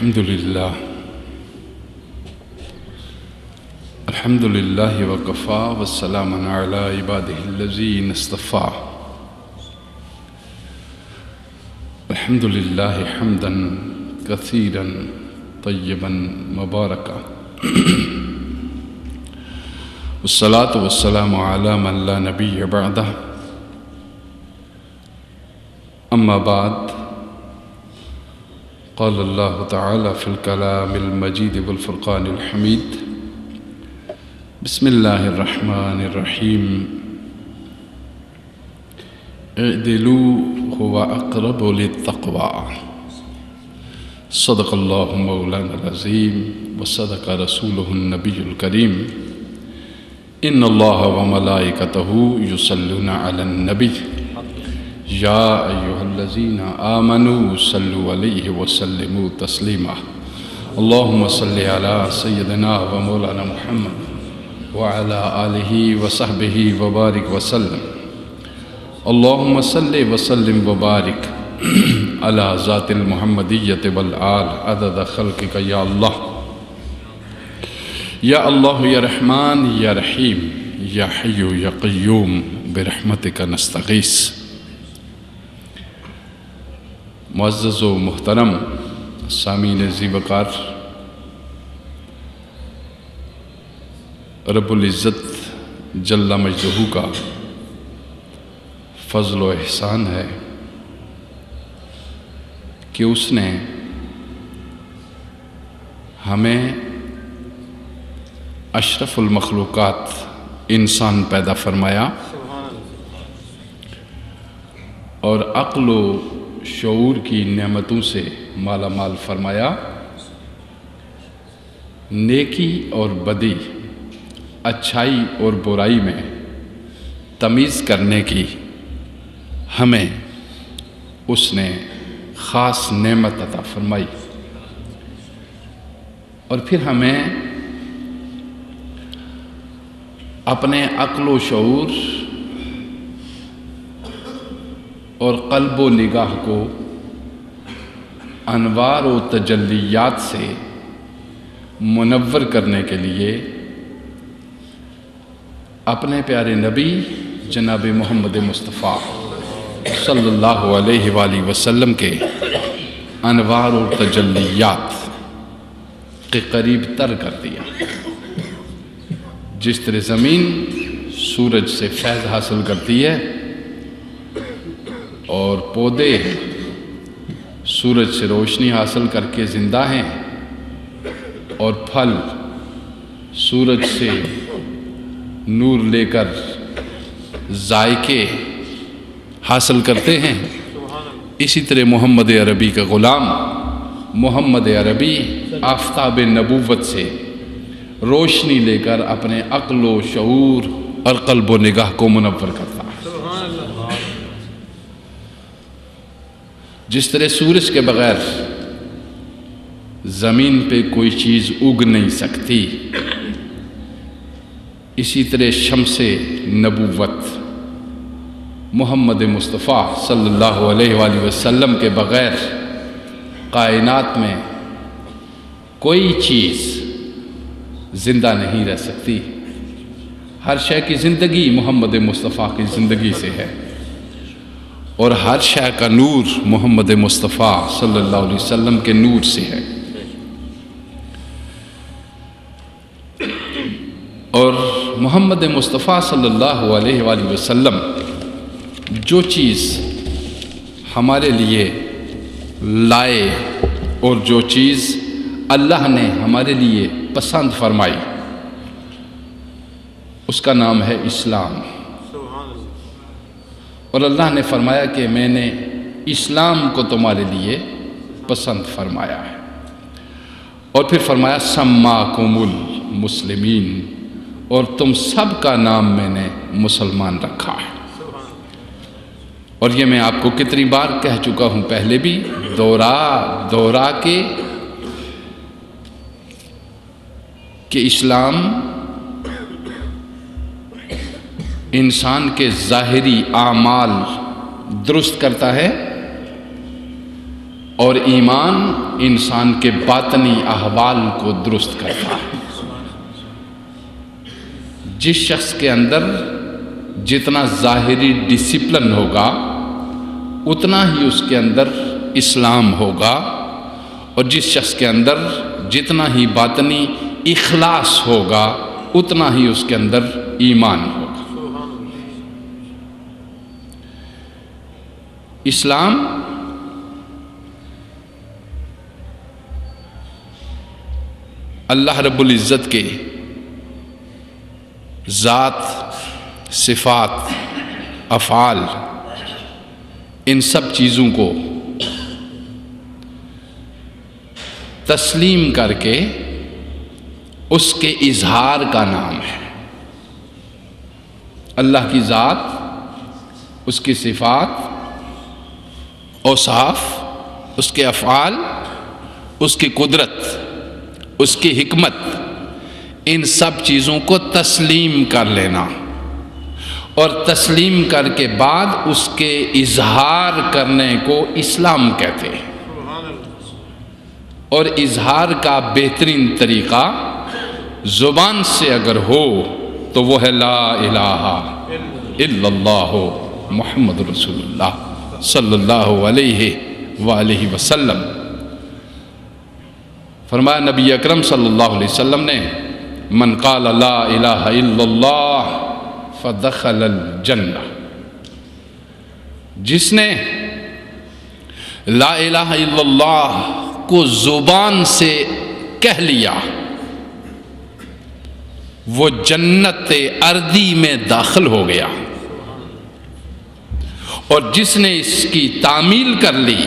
الحمد لله وكفى والسلام على عباده الذين اصطفى. الحمد لله حمدا كثيرا طيبا مباركا والصلاة والسلام على من لا نبي بعده. أما بعد، قال الله تعالى في الكلام المجيد والفرقان الحميد: بسم الله الرحمن الرحيم اعدلوا هو أقرب للتقوى. صدق الله مولانا العظيم وصدق رسوله النبي الكريم. إن الله وملائكته يصلون على النبي يا أيها الذين آمنوا صلوا عليه وسلموا تسليما. اللهم صل على سيدنا ومولانا محمد وعلى آله وصحبه وبارك وسلم. اللهم صل وسلم وبارك على ذات المحمدية والآل عدد خلقك يا الله. یا اللہ یا رحمان یا رحیم یا حی یا قیوم برحمتک نستغیث. معزز و محترم سامعین ذی وقار، رب العزت جل مجدہ کا فضل و احسان ہے کہ اس نے ہمیں اشرف المخلوقات انسان پیدا فرمایا اور عقل و شعور کی نعمتوں سے مالا مال فرمایا. نیکی اور بدی، اچھائی اور برائی میں تمیز کرنے کی ہمیں اس نے خاص نعمت عطا فرمائی، اور پھر ہمیں اپنے عقل و شعور اور قلب و نگاہ کو انوار و تجلیات سے منور کرنے کے لیے اپنے پیارے نبی جناب محمد مصطفیٰ صلی اللہ علیہ وآلہ وسلم کے انوار و تجلیات کے قریب تر کر دیا. جس طرح زمین سورج سے فیض حاصل کرتی ہے اور پودے سورج سے روشنی حاصل کر کے زندہ ہیں، اور پھل سورج سے نور لے کر ذائقے حاصل کرتے ہیں، اسی طرح محمد عربی کا غلام محمد عربی آفتاب نبوت سے روشنی لے کر اپنے عقل و شعور اور قلب و نگاہ کو منور کرتا ہے. جس طرح سورج کے بغیر زمین پہ کوئی چیز اگ نہیں سکتی، اسی طرح شمس نبوت محمد مصطفیٰ صلی اللہ علیہ وآلہ وسلم کے بغیر کائنات میں کوئی چیز زندہ نہیں رہ سکتی. ہر شے کی زندگی محمد مصطفیٰ کی زندگی سے ہے، اور ہر شے کا نور محمد مصطفیٰ صلی اللہ علیہ وسلم کے نور سے ہے. اور محمد مصطفیٰ صلی اللہ علیہ وآلہ وسلم جو چیز ہمارے لیے لائے اور جو چیز اللہ نے ہمارے لیے پسند فرمائی، اس کا نام ہے اسلام. اور اللہ نے فرمایا کہ میں نے اسلام کو تمہارے لیے پسند فرمایا ہے، اور پھر فرمایا سماکم المسلمین، اور تم سب کا نام میں نے مسلمان رکھا ہے. اور یہ میں آپ کو کتنی بار کہہ چکا ہوں، پہلے بھی دورا کے کہ اسلام انسان کے ظاہری اعمال درست کرتا ہے اور ایمان انسان کے باطنی احوال کو درست کرتا ہے۔ جس شخص کے اندر جتنا ظاہری ڈسپلن ہوگا اتنا ہی اس کے اندر اسلام ہوگا، اور جس شخص کے اندر جتنا ہی باطنی اخلاص ہوگا اتنا ہی اس کے اندر ایمان ہوگا۔ اسلام اللہ رب العزت کے ذات، صفات، افعال، ان سب چیزوں کو تسلیم کر کے اس کے اظہار کا نام ہے۔ اللہ کی ذات، اس کی صفات، اوصاف، اس کے افعال، اس کی قدرت، اس کی حکمت، ان سب چیزوں کو تسلیم کر لینا، اور تسلیم کر کے بعد اس کے اظہار کرنے کو اسلام کہتے ہیں۔ اور اظہار کا بہترین طریقہ زبان سے اگر ہو تو وہ ہے لا الہ الا اللہ محمد رسول اللہ صلی اللہ علیہ وآلہ وسلم۔ فرمایا نبی اکرم صلی اللہ علیہ وسلم نے، من قال لا الہ الا اللہ فدخل الجنہ، جس نے لا الہ الا اللہ کو زبان سے کہہ لیا وہ جنت ارضی میں داخل ہو گیا، اور جس نے اس کی تعمیل کر لی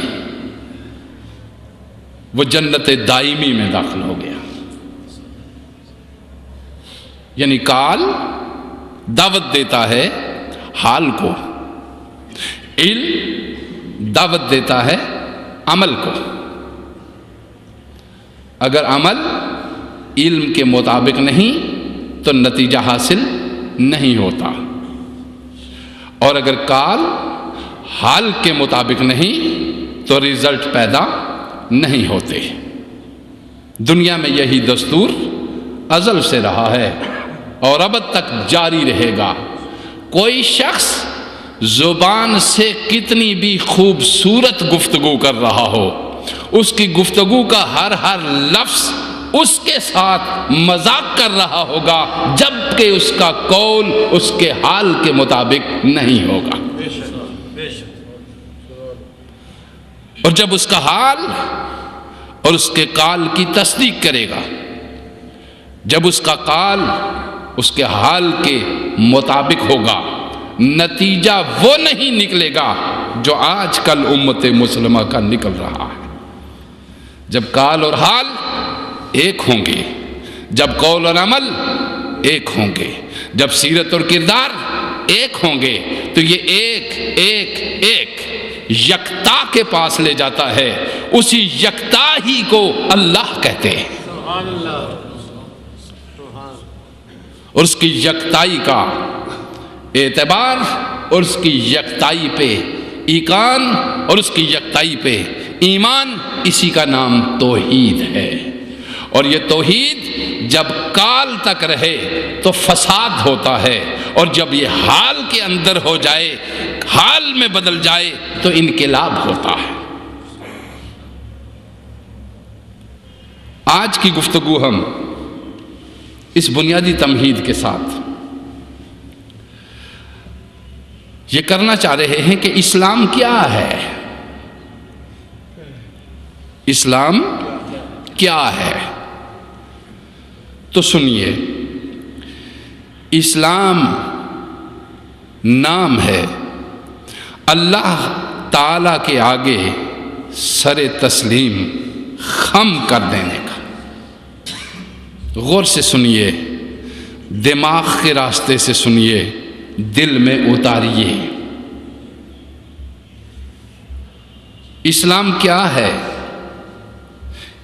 وہ جنت دائمی میں داخل ہو گیا۔ یعنی قال دعوت دیتا ہے حال کو، علم دعوت دیتا ہے عمل کو۔ اگر عمل علم کے مطابق نہیں تو نتیجہ حاصل نہیں ہوتا، اور اگر قال حال کے مطابق نہیں تو رزلٹ پیدا نہیں ہوتے۔ دنیا میں یہی دستور ازل سے رہا ہے اور اب تک جاری رہے گا۔ کوئی شخص زبان سے کتنی بھی خوبصورت گفتگو کر رہا ہو، اس کی گفتگو کا ہر لفظ اس کے ساتھ مذاق کر رہا ہوگا، جبکہ اس کا قول اس کے حال کے مطابق نہیں ہوگا۔ اور جب اس کا حال اور اس کے قال کی تصدیق کرے گا، جب اس کا قال اس کے حال کے مطابق ہوگا، نتیجہ وہ نہیں نکلے گا جو آج کل امت مسلمہ کا نکل رہا ہے۔ جب قال اور حال ایک ہوں گے، جب قول اور عمل ایک ہوں گے، جب سیرت اور کردار ایک ہوں گے، تو یہ ایک یکتا کے پاس لے جاتا ہے۔ اسی یکتا ہی کو اللہ کہتے ہیں، اور اس کی یکتائی کا اعتبار اور اس کی یکتائی پہ ایقان اور اس کی یکتائی پہ ایمان، اسی کا نام توحید ہے۔ اور یہ توحید جب کال تک رہے تو فساد ہوتا ہے، اور جب یہ حال کے اندر ہو جائے، حال میں بدل جائے تو انقلاب ہوتا ہے۔ آج کی گفتگو ہم اس بنیادی تمہید کے ساتھ یہ کرنا چاہ رہے ہیں کہ اسلام کیا ہے، اسلام کیا ہے۔ تو سنیے، اسلام نام ہے اللہ تعالیٰ کے آگے سر تسلیم خم کر دینے کا۔ غور سے سنیے، دماغ کے راستے سے سنیے، دل میں اتاریے۔ اسلام کیا ہے؟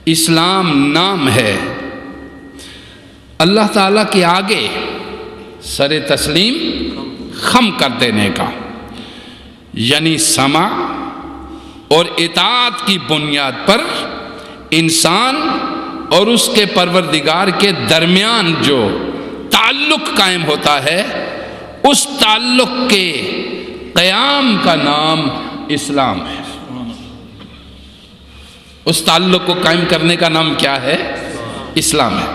اسلام نام ہے اللہ تعالیٰ کے آگے سر تسلیم خم کر دینے کا، یعنی سمع اور اطاعت کی بنیاد پر انسان اور اس کے پروردگار کے درمیان جو تعلق قائم ہوتا ہے، اس تعلق کے قیام کا نام اسلام ہے۔ اس تعلق کو قائم کرنے کا نام کیا ہے؟ اسلام ہے۔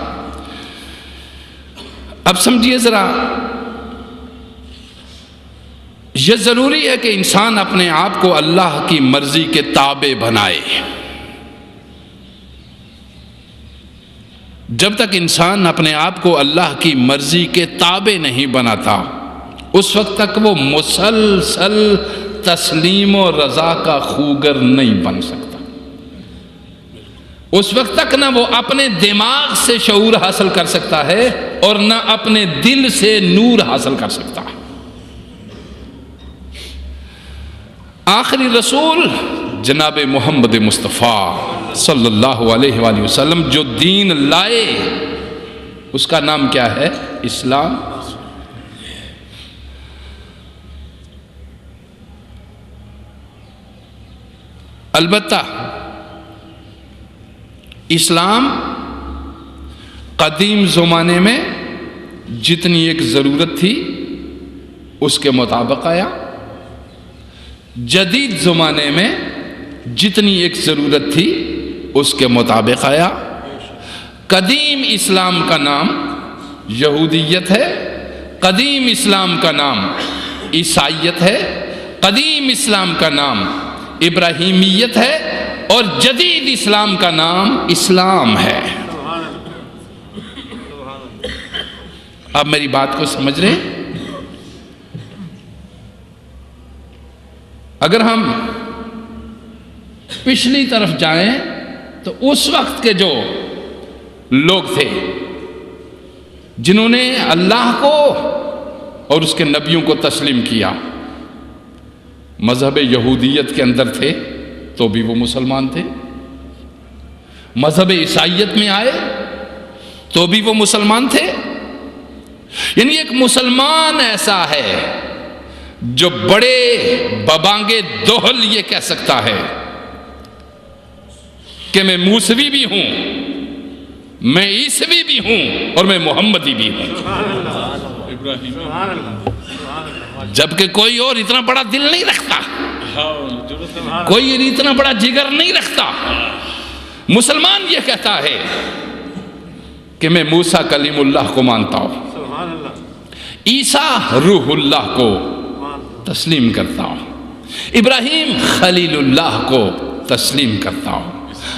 اب سمجھیے ذرا، یہ ضروری ہے کہ انسان اپنے آپ کو اللہ کی مرضی کے تابع بنائے۔ جب تک انسان اپنے آپ کو اللہ کی مرضی کے تابع نہیں بناتا، اس وقت تک وہ مسلسل تسلیم و رضا کا خوگر نہیں بن سکتا۔ اس وقت تک نہ وہ اپنے دماغ سے شعور حاصل کر سکتا ہے اور نہ اپنے دل سے نور حاصل کر سکتا ہے۔ آخری رسول جناب محمد مصطفیٰ صلی اللہ علیہ وآلہ وسلم جو دین لائے، اس کا نام کیا ہے؟ اسلام۔ البتہ اسلام قدیم زمانے میں جتنی ایک ضرورت تھی اس کے مطابق آیا، جدید زمانے میں جتنی ایک ضرورت تھی اس کے مطابق آیا۔ قدیم اسلام کا نام یہودیت ہے، قدیم اسلام کا نام عیسائیت ہے، قدیم اسلام کا نام ابراہیمیت ہے، اور جدید اسلام کا نام اسلام ہے۔ اب میری بات کو سمجھ رہے ہیں؟ اگر ہم پچھلی طرف جائیں تو اس وقت کے جو لوگ تھے جنہوں نے اللہ کو اور اس کے نبیوں کو تسلیم کیا، مذہب یہودیت کے اندر تھے تو بھی وہ مسلمان تھے، مذہب عیسائیت میں آئے تو بھی وہ مسلمان تھے۔ یعنی ایک مسلمان ایسا ہے جو بڑے ببانگے دوہل یہ کہہ سکتا ہے کہ میں موسوی بھی ہوں، میں عیسوی بھی ہوں، اور میں محمدی بھی ہوں، جبکہ کوئی اور اتنا بڑا دل نہیں رکھتا، کوئی اتنا بڑا جگر نہیں رکھتا۔ مسلمان یہ کہتا ہے کہ میں موسیٰ کلیم اللہ کو مانتا ہوں، عیسیٰ روح اللہ کو تسلیم کرتا ہوں، ابراہیم خلیل اللہ کو تسلیم کرتا ہوں،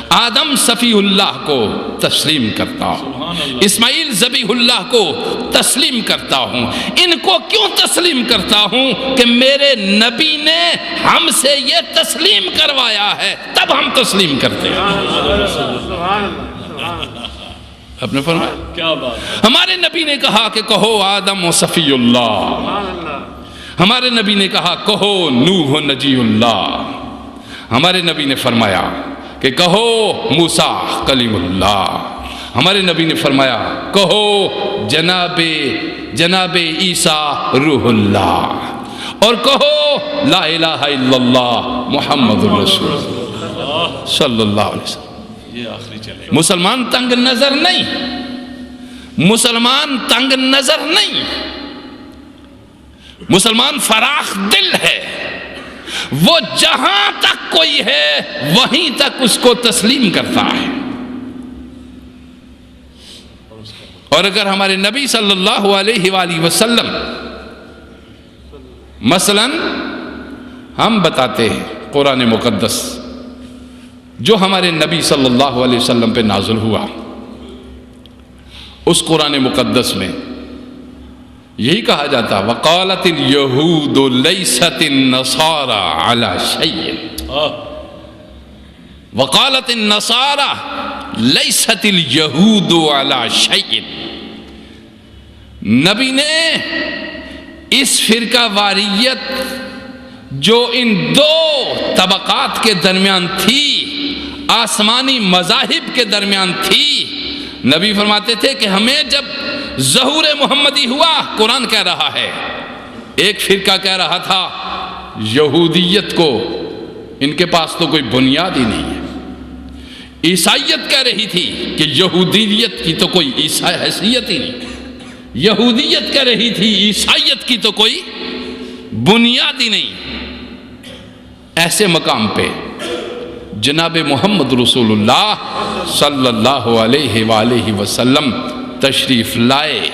آدم صفی اللہ کو تسلیم کرتا ہوں، اسماعیل ذبیح اللہ کو تسلیم کرتا ہوں۔ ان کو کیوں تسلیم کرتا ہوں؟ کہ میرے نبی نے ہم سے یہ تسلیم کروایا ہے، تب ہم تسلیم کرتے ہیں۔ آپ نے فرمایا کیا بات؟ ہمارے نبی نے کہا کہ کہو آدم و صفی اللہ، ہمارے نبی نے کہا کہو نوح و نجی اللہ، ہمارے نبی نے فرمایا کہ کہو موسیٰ کلیم اللہ، ہمارے نبی نے فرمایا کہو جناب عیسیٰ روح اللہ، اور کہو لا الہ الا اللہ محمد الرسول اللہ صلی اللہ علیہ وسلم۔ مسلمان تنگ نظر نہیں، مسلمان تنگ نظر نہیں، مسلمان فراخ دل ہے۔ وہ جہاں تک کوئی ہے وہیں تک اس کو تسلیم کرتا ہے۔ اور اگر ہمارے نبی صلی اللہ علیہ وآلہ وسلم مثلا ہم بتاتے ہیں قرآن مقدس جو ہمارے نبی صلی اللہ علیہ وسلم پہ نازل ہوا، اس قرآن مقدس میں یہی کہا جاتا وقالت اليہود لیست النصارى علی شیء، وقالت النصارى لیست اليہود علی شیء۔ نبی نے اس فرقہ واریت جو ان دو طبقات کے درمیان تھی، آسمانی مذاہب کے درمیان تھی، نبی فرماتے تھے کہ ہمیں جب ظہور محمدی ہوا، قرآن کہہ رہا ہے، ایک فرقہ کہہ رہا تھا یہودیت کو ان کے پاس تو کوئی بنیاد ہی نہیں ہے۔ عیسائیت کہہ رہی تھی کہ یہودیت کی تو کوئی حیثیت ہی نہیں، یہودیت کہہ رہی تھی عیسائیت کی تو کوئی بنیاد ہی نہیں۔ ایسے مقام پہ جناب محمد رسول اللہ صلی اللہ علیہ وآلہ وسلم تشریف لائے،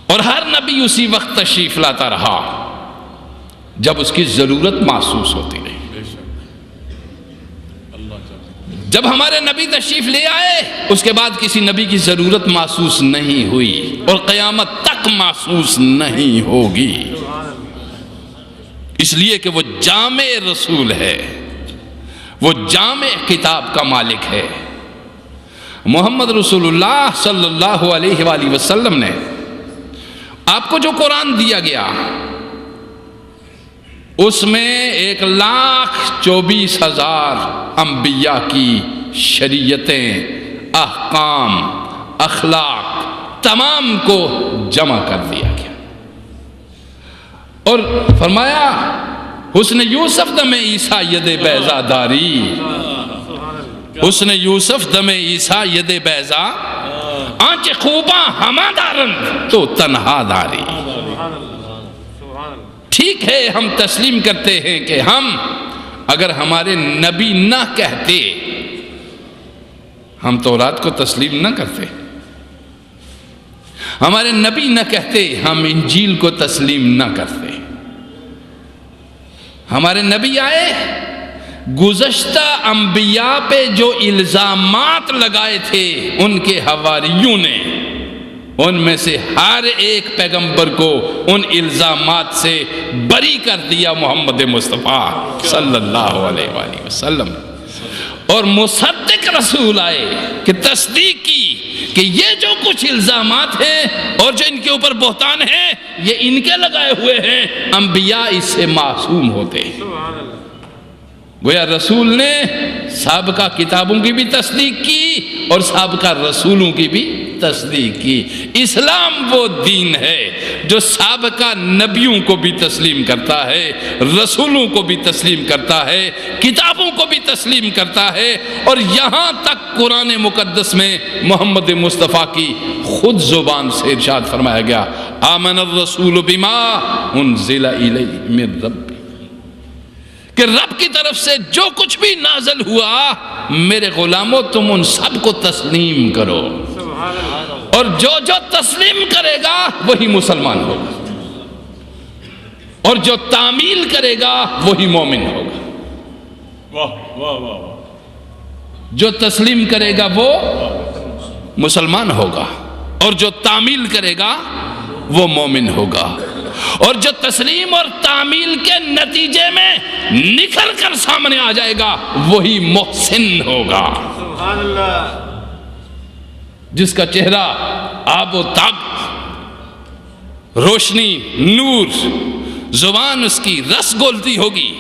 اور ہر نبی اسی وقت تشریف لاتا رہا جب اس کی ضرورت محسوس ہوتی رہی۔ جب ہمارے نبی تشریف لے آئے اس کے بعد کسی نبی کی ضرورت محسوس نہیں ہوئی اور قیامت تک محسوس نہیں ہوگی، اس لیے کہ وہ جامع رسول ہے، وہ جامع کتاب کا مالک ہے۔ محمد رسول اللہ صلی اللہ علیہ وآلہ وسلم نے آپ کو جو قرآن دیا گیا اس میں 1,24,000 انبیاء کی شریعتیں، احکام، اخلاق تمام کو جمع کر دیا گیا، اور فرمایا حسن یوسف دم عیسیٰ ید بیضا داری، حسن یوسف دم عیسیٰ ید بیضا آنچ خوباں ہما دارند تو تنہا داری۔ ٹھیک ہے ہم تسلیم کرتے ہیں کہ ہم اگر ہمارے نبی نہ کہتے ہم تورات کو تسلیم نہ کرتے، ہمارے نبی نہ کہتے ہم انجیل کو تسلیم نہ کرتے۔ ہمارے نبی آئے، گزشتہ انبیاء پہ جو الزامات لگائے تھے ان کے حواریوں نے ان میں سے ہر ایک پیغمبر کو ان الزامات سے بری کر دیا محمد مصطفیٰ صلی اللہ علیہ وآلہ وسلم، اور مصدق رسول آئے کہ تصدیق کی کہ یہ جو کچھ الزامات ہیں اور جو ان کے اوپر بہتان ہیں یہ ان کے لگائے ہوئے ہیں، انبیاء اس سے معصوم ہوتے ہیں۔ گویا رسول نے سابقہ کتابوں کی بھی تصدیق کی اور سابقہ رسولوں کی بھی تصدیق کی۔ اسلام وہ دین ہے جو سابقہ نبیوں کو بھی تسلیم کرتا ہے، رسولوں کو بھی تسلیم کرتا ہے، کتابوں کو بھی تسلیم کرتا ہے، اور یہاں تک قرآن مقدس میں محمد مصطفیٰ کی خود زبان سے ارشاد فرمایا گیا، آمن الرسول بما انزل الیہ من رب، کہ رب کی طرف سے جو کچھ بھی نازل ہوا میرے غلاموں تم ان سب کو تسلیم کرو، اور جو جو تسلیم کرے گا وہی مسلمان ہوگا، اور جو تعمیل کرے گا وہی مومن ہوگا۔ واہ واہ واہ، جو تسلیم کرے گا وہ مسلمان ہوگا، اور جو تعمیل کرے گا وہ مومن ہوگا، اور جو تسلیم اور تعمیل کے نتیجے میں نکھر کر سامنے آ جائے گا وہی محسن ہوگا۔ سبحان اللہ، جس کا چہرہ آب و تاب، روشنی، نور، زبان اس کی رس گولتی ہوگی،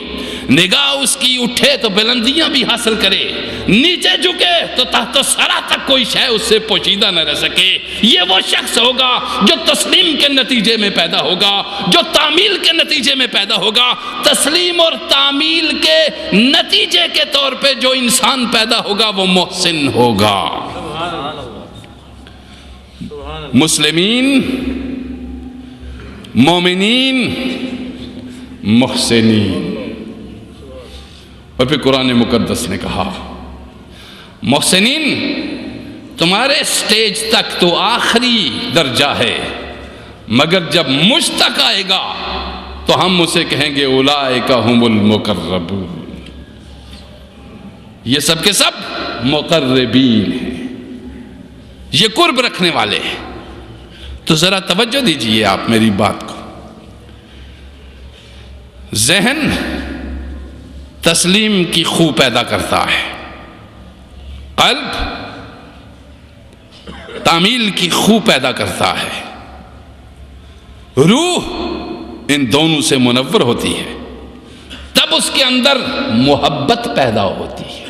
نگاہ اس کی اٹھے تو بلندیاں بھی حاصل کرے، نیچے جھکے تو تحت سرا تک کوئی شے اس سے پوشیدہ نہ رہ سکے، یہ وہ شخص ہوگا جو تسلیم کے نتیجے میں پیدا ہوگا، جو تعمیل کے نتیجے میں پیدا ہوگا۔ تسلیم اور تعمیل کے نتیجے کے طور پہ جو انسان پیدا ہوگا وہ محسن ہوگا۔ مسلمین، مومنین، محسنین۔ اور پھر قرآن مقدس نے کہا محسنین تمہارے سٹیج تک تو آخری درجہ ہے، مگر جب مجھ تک آئے گا تو ہم اسے کہیں گے اولئک هم المقربون، یہ سب کے سب مقربین ہیں، یہ قرب رکھنے والے ہیں۔ تو ذرا توجہ دیجئے آپ میری بات کو، ذہن تسلیم کی خو پیدا کرتا ہے، قلب تعمیل کی خو پیدا کرتا ہے، روح ان دونوں سے منور ہوتی ہے، تب اس کے اندر محبت پیدا ہوتی ہے۔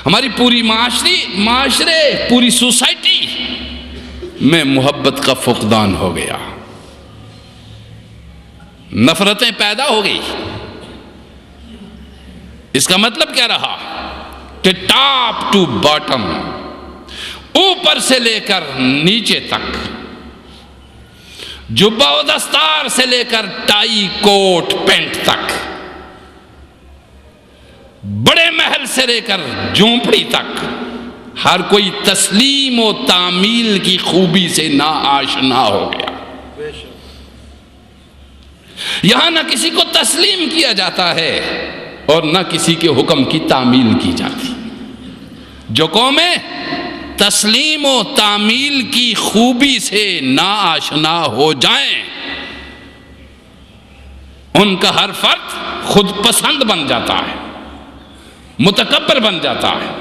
ہماری پوری معاشرے پوری سوسائٹی میں محبت کا فقدان ہو گیا، نفرتیں پیدا ہو گئی، اس کا مطلب کیا رہا کہ ٹاپ ٹو باٹم، اوپر سے لے کر نیچے تک، جبہ و دستار سے لے کر ٹائی کوٹ پینٹ تک، بڑے محل سے لے کر جھونپڑی تک، ہر کوئی تسلیم و تعمیل کی خوبی سے نا آشنا ہو گیا۔ یہاں نہ کسی کو تسلیم کیا جاتا ہے اور نہ کسی کے حکم کی تعمیل کی جاتی۔ جو قومیں تسلیم و تعمیل کی خوبی سے نا آشنا ہو جائیں، ان کا ہر فرد خود پسند بن جاتا ہے، متکبر بن جاتا ہے،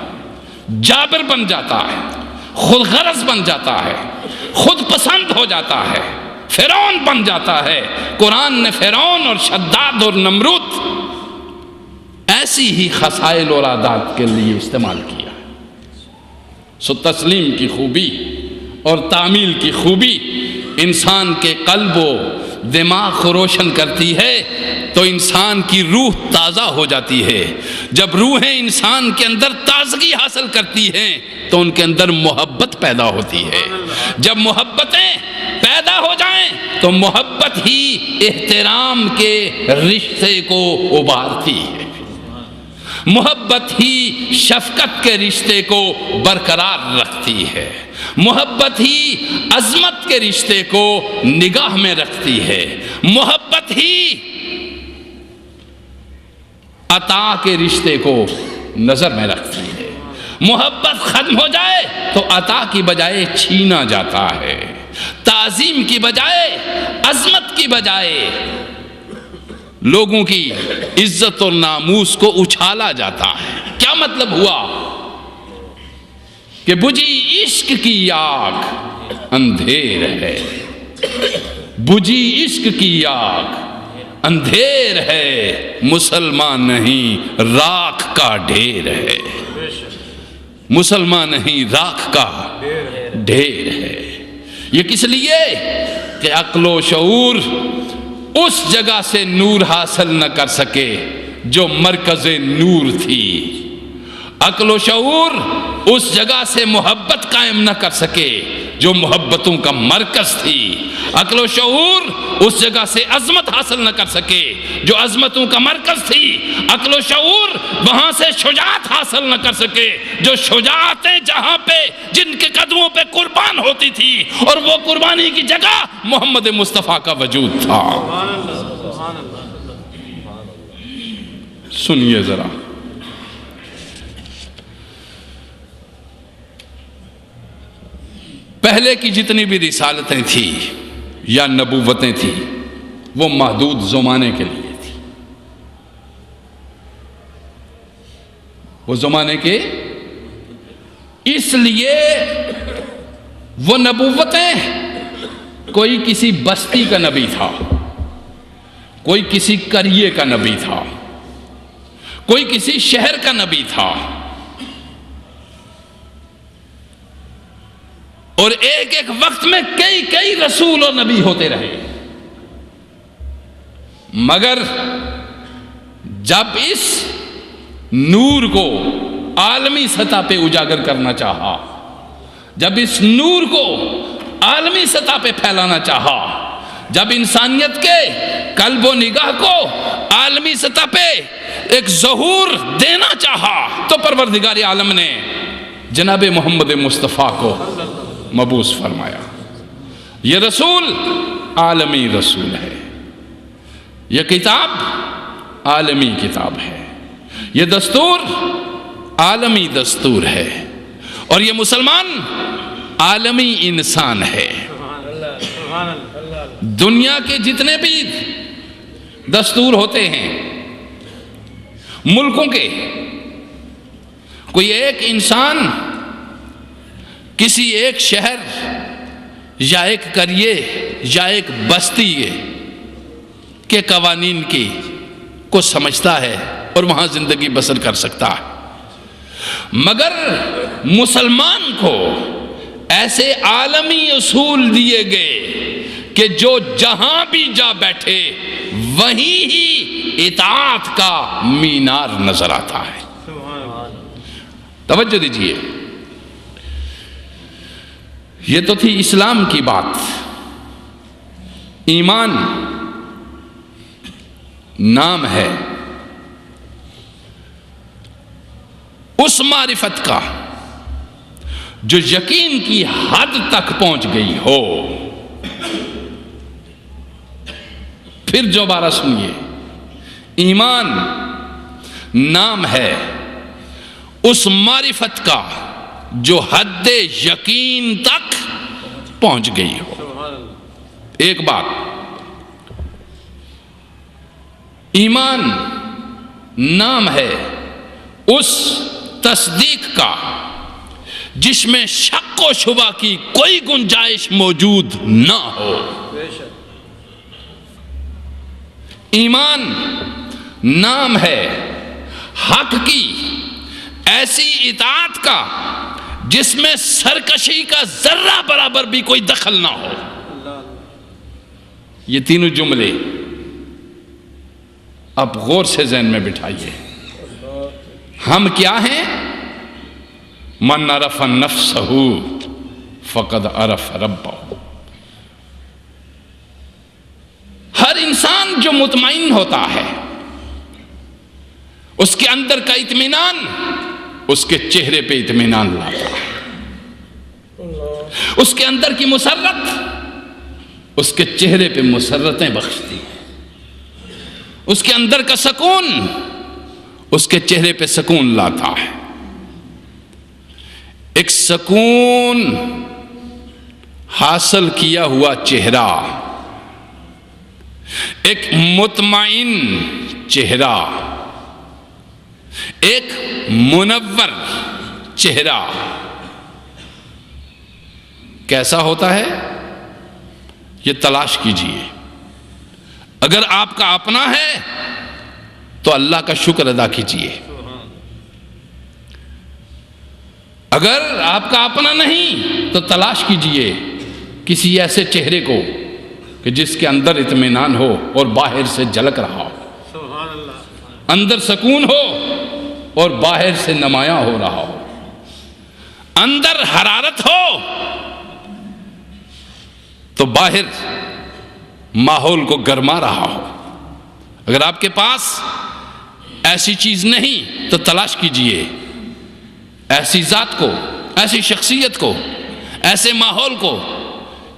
جابر بن جاتا ہے، خود غرض بن جاتا ہے، خود پسند ہو جاتا ہے، فرعون بن جاتا ہے۔ قرآن نے فرعون اور شداد اور نمرود ایسی ہی خصائل اور عادات کے لیے استعمال کیا۔ سو تسلیم کی خوبی اور تعمیل کی خوبی انسان کے قلب و دماغ کو روشن کرتی ہے تو انسان کی روح تازہ ہو جاتی ہے۔ جب روحیں انسان کے اندر تازگی حاصل کرتی ہیں تو ان کے اندر محبت پیدا ہوتی ہے۔ جب محبتیں پیدا ہو جائیں تو محبت ہی احترام کے رشتے کو ابھارتی ہے، محبت ہی شفقت کے رشتے کو برقرار رکھتی ہے، محبت ہی عظمت کے رشتے کو نگاہ میں رکھتی ہے، محبت ہی عطا کے رشتے کو نظر میں رکھتی ہے۔ محبت ختم ہو جائے تو عطا کی بجائے چھینا جاتا ہے، تعظیم کی بجائے، عظمت کی بجائے لوگوں کی عزت اور ناموس کو اچھالا جاتا ہے۔ کیا مطلب ہوا کہ بجھی عشق کی آگ اندھیر ہے، بجھی عشق کی آگ اندھیر ہے، مسلمان نہیں راکھ کا ڈھیر ہے، مسلمان نہیں راکھ کا ڈھیر ہے۔ یہ کس لیے کہ عقل و شعور اس جگہ سے نور حاصل نہ کر سکے جو مرکز نور تھی، عقل و شعور اس جگہ سے محبت قائم نہ کر سکے جو محبتوں کا مرکز تھی، عقل و شعور اس جگہ سے عظمت حاصل نہ کر سکے جو عظمتوں کا مرکز تھی، عقل و شعور وہاں سے شجاعت حاصل نہ کر سکے جو شجاعتیں جہاں پہ جن کے قدموں پہ قربان ہوتی تھی اور وہ قربانی کی جگہ محمد مصطفیٰ کا وجود تھا۔ سنیے ذرا، پہلے کی جتنی بھی رسالتیں تھیں یا نبوتیں تھیں وہ محدود زمانے کے لیے تھی، وہ زمانے کے، اس لیے وہ نبوتیں کوئی کسی بستی کا نبی تھا، کوئی کسی قریے کا نبی تھا، کوئی کسی شہر کا نبی تھا، اور ایک ایک وقت میں کئی رسول اور نبی ہوتے رہے، مگر جب اس نور کو عالمی سطح پہ اجاگر کرنا چاہا، جب اس نور کو عالمی سطح پہ پھیلانا چاہا، جب انسانیت کے قلب و نگاہ کو عالمی سطح پہ ایک ظہور دینا چاہا تو پروردگار عالم نے جناب محمد مصطفیٰ کو مبعوث فرمایا۔ یہ رسول عالمی رسول ہے، یہ کتاب عالمی کتاب ہے، یہ دستور عالمی دستور ہے، اور یہ مسلمان عالمی انسان ہے۔ دنیا کے جتنے بھی دستور ہوتے ہیں ملکوں کے، کوئی ایک انسان کسی ایک شہر یا ایک قریے یا ایک بستی کے قوانین کی کو سمجھتا ہے اور وہاں زندگی بسر کر سکتا ہے، مگر مسلمان کو ایسے عالمی اصول دیے گئے کہ جو جہاں بھی جا بیٹھے وہیں ہی اطاعت کا مینار نظر آتا ہے۔ توجہ دیجئے، یہ تو تھی اسلام کی بات۔ ایمان نام ہے اس معرفت کا جو یقین کی حد تک پہنچ گئی ہو۔ پھر دوبارہ سنیے، ایمان نام ہے اس معرفت کا جو حد یقین تک پہنچ گئی ہو۔ ایک بات، ایمان نام ہے اس تصدیق کا جس میں شک و شبہ کی کوئی گنجائش موجود نہ ہو۔ ایمان نام ہے حق کی ایسی اطاعت کا جس میں سرکشی کا ذرہ برابر بھی کوئی دخل نہ ہو۔ یہ تینوں جملے اب غور سے ذہن میں بٹھائیے۔ ہم کیا ہیں؟ من عرف نفسہ فقد عرف ربہ۔ ہر انسان جو مطمئن ہوتا ہے اس کے اندر کا اطمینان اس کے چہرے پہ اطمینان لاتا ہے، اس کے اندر کی مسرت اس کے چہرے پہ مسرتیں بخشتی ہے، اس کے اندر کا سکون اس کے چہرے پہ سکون لاتا ہے۔ ایک سکون حاصل کیا ہوا چہرہ، ایک مطمئن چہرہ، ایک منور چہرہ کیسا ہوتا ہے؟ یہ تلاش کیجئے۔ اگر آپ کا اپنا ہے تو اللہ کا شکر ادا کیجئے، اگر آپ کا اپنا نہیں تو تلاش کیجئے کسی ایسے چہرے کو کہ جس کے اندر اطمینان ہو اور باہر سے جھلک رہا ہو، اندر سکون ہو اور باہر سے نمایاں ہو رہا ہو، اندر حرارت ہو تو باہر ماحول کو گرما رہا ہو۔ اگر آپ کے پاس ایسی چیز نہیں تو تلاش کیجئے ایسی ذات کو، ایسی شخصیت کو، ایسے ماحول کو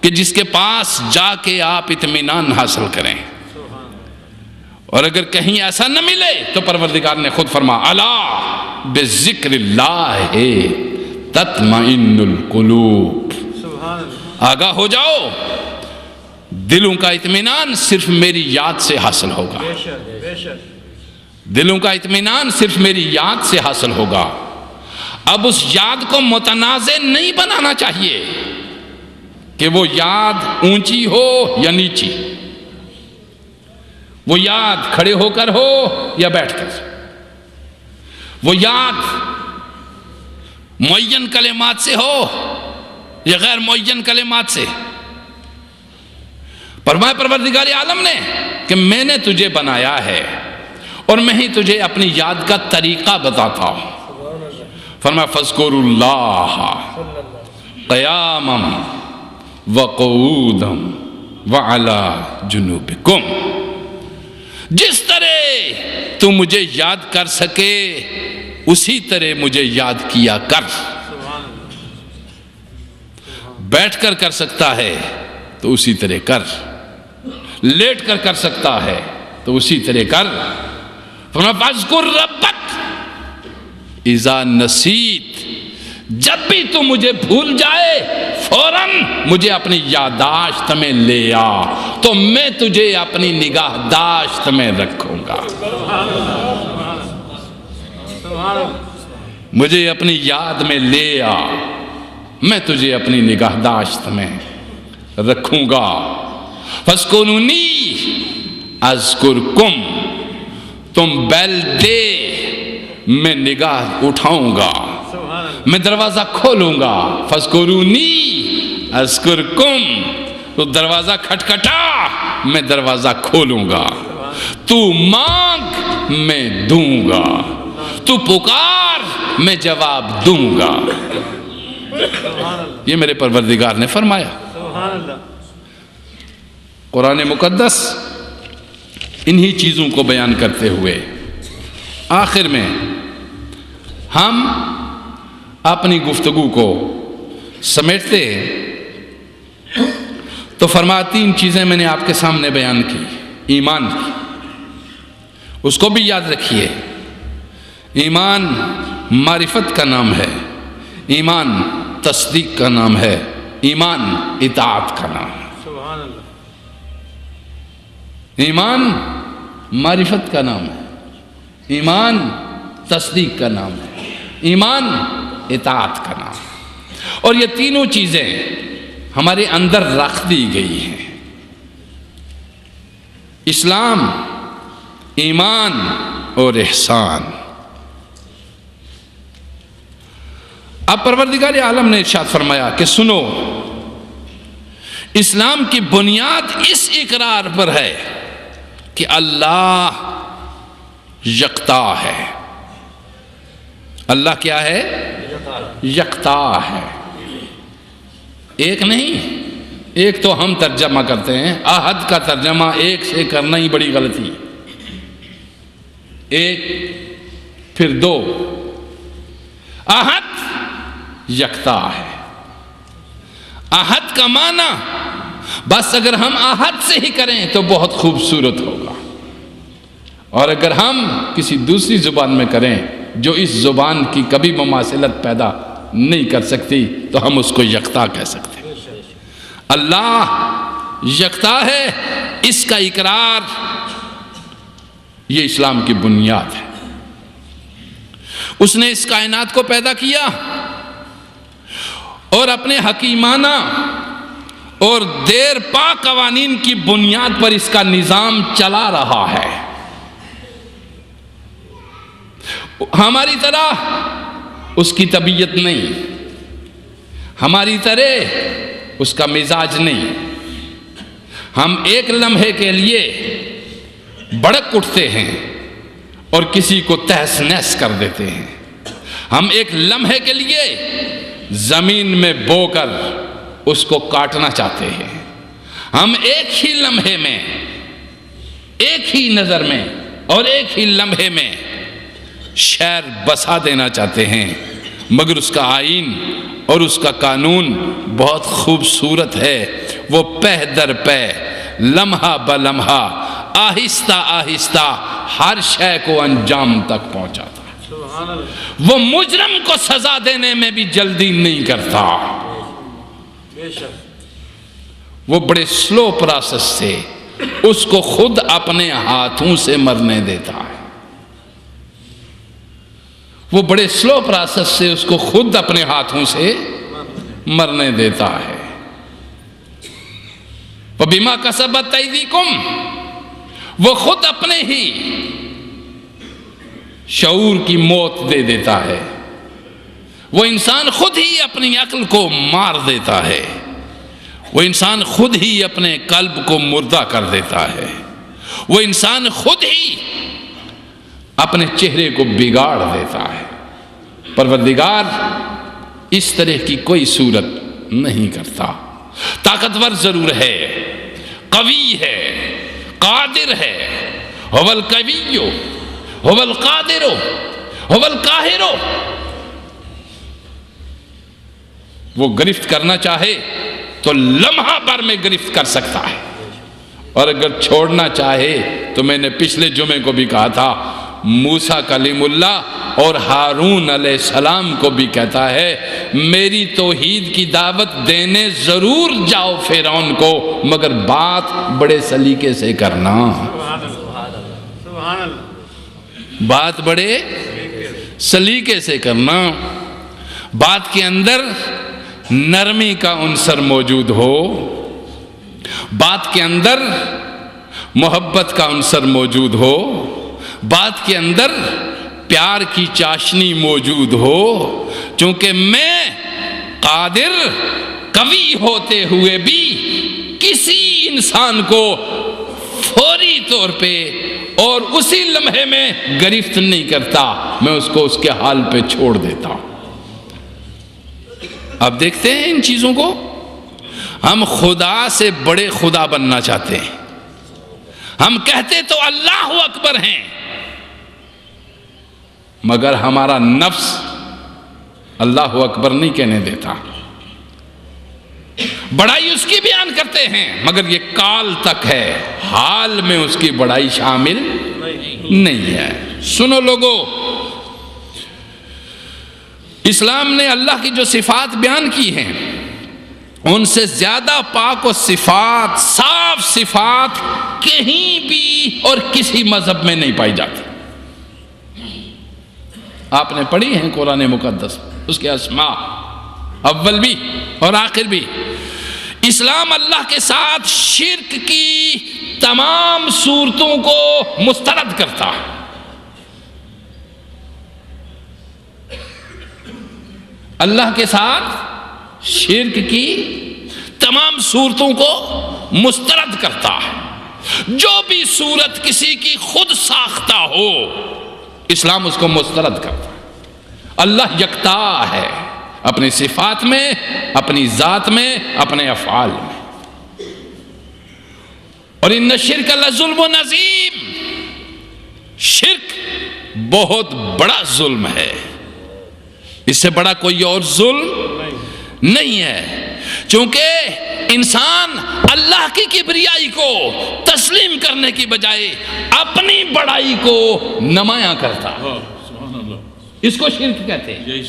کہ جس کے پاس جا کے آپ اطمینان حاصل کریں۔ اور اگر کہیں ایسا نہ ملے تو پروردگار نے خود فرما الا بذکر اللہ تطمئن القلوب، آگاہ ہو جاؤ دلوں کا اطمینان صرف میری یاد سے حاصل ہوگا، دلوں کا اطمینان صرف میری یاد سے حاصل ہوگا۔ اب اس یاد کو متنازع نہیں بنانا چاہیے کہ وہ یاد اونچی ہو یا نیچی، وہ یاد کھڑے ہو کر ہو یا بیٹھ کر، وہ یاد معین کلمات سے ہو یا غیر معین کلمات سے۔ فرمایا پروردگار عالم نے کہ میں نے تجھے بنایا ہے اور میں ہی تجھے اپنی یاد کا طریقہ بتاتا ہوں۔ فرمایا فاذکروا اللہ قیاما وقعودا وعلی جنوبکم، جس طرح تو مجھے یاد کر سکے اسی طرح مجھے یاد کیا کر۔ بیٹھ کر کر سکتا ہے تو اسی طرح کر، لیٹ کر کر سکتا ہے تو اسی طرح کر۔ فرمایا فاذکر ربک اذا نسیت، جب بھی تو مجھے بھول جائے فوراً مجھے اپنی یادداشت میں لے آ تو میں تجھے اپنی نگاہداشت میں رکھوں گا۔ مجھے اپنی یاد میں لے آ، میں تجھے اپنی نگاہداشت میں رکھوں گا۔ فاذکرونی اذکرکم، تم بیل دے میں نگاہ اٹھاؤں گا، میں دروازہ کھولوں گا۔ فاذکرونی اذکرکم تو دروازہ کھٹکھٹا، میں دروازہ کھولوں گا، تو مانگ میں دوں گا، تو پکار میں جواب دوں گا۔ یہ میرے پروردگار نے فرمایا۔ قرآن مقدس انہی چیزوں کو بیان کرتے ہوئے آخر میں ہم اپنی گفتگو کو سمیٹتے تو فرمایا 3 چیزیں میں نے آپ کے سامنے بیان کی۔ ایمان کی، اس کو بھی یاد رکھیے، ایمان معرفت کا نام ہے، ایمان تصدیق کا نام ہے، ایمان اطاعت کا نام ہے۔ ایمان معرفت کا نام ہے، ایمان تصدیق کا نام ہے، ایمان اطاعت کا نام ہے، اور یہ تینوں چیزیں ہمارے اندر رکھ دی گئی ہیں۔ اسلام، ایمان اور احسان۔ اب پروردگار عالم نے ارشاد فرمایا کہ سنو، اسلام کی بنیاد اس اقرار پر ہے کہ اللہ یکتا ہے۔ اللہ کیا ہے؟ یکتا ہے، ایک نہیں۔ ایک تو ہم ترجمہ کرتے ہیں، احد کا ترجمہ ایک سے کرنا ہی بڑی غلطی۔ ایک پھر 2، احد یکتا ہے۔ احد کا معنی بس اگر ہم احد سے ہی کریں تو بہت خوبصورت ہوگا، اور اگر ہم کسی دوسری زبان میں کریں جو اس زبان کی کبھی مماثلت پیدا نہیں کر سکتی تو ہم اس کو یکتا کہہ سکتے ہیں۔ اللہ یکتا ہے، اس کا اقرار یہ اسلام کی بنیاد ہے۔ اس نے اس کائنات کو پیدا کیا اور اپنے حکیمانہ اور دیر پا قوانین کی بنیاد پر اس کا نظام چلا رہا ہے۔ ہماری طرح اس کی طبیعت نہیں، ہماری طرح اس کا مزاج نہیں۔ ہم ایک لمحے کے لیے بڑک اٹھتے ہیں اور کسی کو تہس نہس کر دیتے ہیں۔ ہم ایک لمحے کے لیے زمین میں بو کر اس کو کاٹنا چاہتے ہیں۔ ہم ایک ہی لمحے میں، ایک ہی نظر میں اور ایک ہی لمحے میں شہر بسا دینا چاہتے ہیں، مگر اس کا آئین اور اس کا قانون بہت خوبصورت ہے۔ وہ پہ در پہ، لمحہ بلمحہ، آہستہ آہستہ ہر شے کو انجام تک پہنچاتا ہے۔ وہ مجرم کو سزا دینے میں بھی جلدی نہیں کرتا، وہ بڑے سلو پروسیس سے اس کو خود اپنے ہاتھوں سے مرنے دیتا ہے۔ وہ بڑے سلو پروسیس سے اس کو خود اپنے ہاتھوں سے مرنے دیتا ہے۔ وَبِمَا كَسَبَتْ أَيْدِيكُمْ، وہ خود اپنے ہی شعور کی موت دے دیتا ہے۔ وہ انسان خود ہی اپنی عقل کو مار دیتا ہے، وہ انسان خود ہی اپنے قلب کو مردہ کر دیتا ہے، وہ انسان خود ہی اپنے چہرے کو بگاڑ دیتا ہے۔ پروردگار اس طرح کی کوئی صورت نہیں کرتا۔ طاقتور ضرور ہے، قوی ہے، قادر ہے، هو القوی هو القادر هو القاہر۔ وہ گرفت کرنا چاہے تو لمحہ بھر میں گرفت کر سکتا ہے، اور اگر چھوڑنا چاہے تو میں نے پچھلے جمعے کو بھی کہا تھا، موسیٰ کلیم اللہ اور ہارون علیہ السلام کو بھی کہتا ہے میری توحید کی دعوت دینے ضرور جاؤ فرعون کو، مگر بات بڑے سلیقے سے کرنا، بات بڑے سلیقے سے کرنا، بات کے اندر نرمی کا عنصر موجود ہو، بات کے اندر محبت کا عنصر موجود ہو، بات کے اندر پیار کی چاشنی موجود ہو، چونکہ میں قادر قوی ہوتے ہوئے بھی کسی انسان کو فوری طور پہ اور اسی لمحے میں گرفت نہیں کرتا، میں اس کو اس کے حال پہ چھوڑ دیتا ہوں۔ اب دیکھتے ہیں ان چیزوں کو۔ ہم خدا سے بڑے خدا بننا چاہتے ہیں، ہم کہتے تو اللہ اکبر ہیں، مگر ہمارا نفس اللہ اکبر نہیں کہنے دیتا۔ بڑائی اس کی بیان کرتے ہیں مگر یہ کال تک ہے، حال میں اس کی بڑائی شامل نہیں ہے۔ سنو لوگو، اسلام نے اللہ کی جو صفات بیان کی ہیں ان سے زیادہ پاک و صفات، صاف صفات کہیں بھی اور کسی مذہب میں نہیں پائی جاتی۔ آپ نے پڑھی ہیں قرآن مقدس، اس کے اسماء اول بھی اور آخر بھی۔ اسلام اللہ کے ساتھ شرک کی تمام صورتوں کو مسترد کرتا ہے۔ اللہ کے ساتھ شرک کی تمام صورتوں کو مسترد کرتا ہے۔ جو بھی صورت کسی کی خود ساختہ ہو، اسلام اس کو مسترد کرتا ہے۔ اللہ یکتا ہے اپنی صفات میں، اپنی ذات میں، اپنے افعال میں۔ اور ان شرک لظلم عظیم، شرک بہت بڑا ظلم ہے، اس سے بڑا کوئی اور ظلم نہیں ہے، چونکہ انسان اللہ کی کبریائی کو تسلیم کرنے کی بجائے اپنی بڑائی کو نمایاں کرتا ہے۔ اس کو شرک کہتے ہیں،